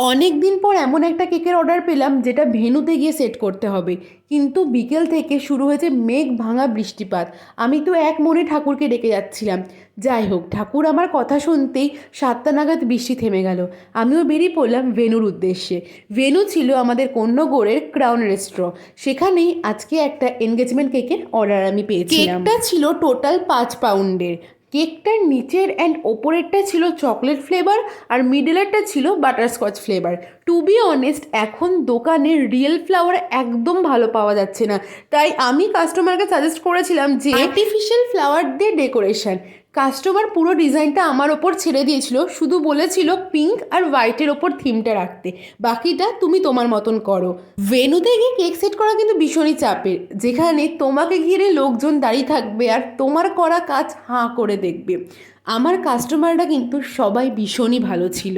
অনেক দিন পর এমন একটা কেকের অর্ডার পেলাম যেটা ভেন্যুতে গিয়ে সেট করতে হবে, কিন্তু বিকেল থেকে শুরু হয়েছে মেঘ ভাঙা বৃষ্টিপাত। আমি তো এক মনে ঠাকুরকে ডেকে যাচ্ছিলাম। যাই হোক, ঠাকুর আমার কথা শুনতেই 7টা নাগাদ বৃষ্টি থেমে গেল। আমিও বেরিয়ে পড়লাম ভেন্যুর উদ্দেশ্যে। ভেন্যু ছিল আমাদের কোন্নগরের ক্রাউন রেস্টুরেন্ট। সেখানেই আজকে একটা এনগেজমেন্ট কেকের অর্ডার আমি পেয়েছিলাম। কেকটা ছিল টোটাল 5 পাউন্ডের। কেকটার নিচের অ্যান্ড ওপরেরটা ছিল চকলেট ফ্লেভার, আর মিডলেরটা ছিল butterscotch flavour. To be honest, এখন দোকানে রিয়েল ফ্লাওয়ার একদম ভালো পাওয়া যাচ্ছে না, তাই আমি কাস্টমারকে সাজেস্ট করেছিলাম যে আর্টিফিশিয়াল ফ্লাওয়ার দিয়ে ডেকোরেশন। কাস্টমার পুরো ডিজাইনটা আমার ওপর ছেড়ে দিয়েছিল, শুধু বলেছিল পিঙ্ক আর হোয়াইটের ওপর থিমটা রাখতে, বাকিটা তুমি তোমার মতন করো। ভেন্যুতে গিয়ে কেক সেট করা কিন্তু ভীষণই চাপের, যেখানে তোমাকে ঘিরে লোকজন দাঁড়িয়ে থাকবে আর তোমার করা কাজ হাঁ করে দেখবে। আমার কাস্টমাররা কিন্তু সবাই ভীষণই ভালো ছিল।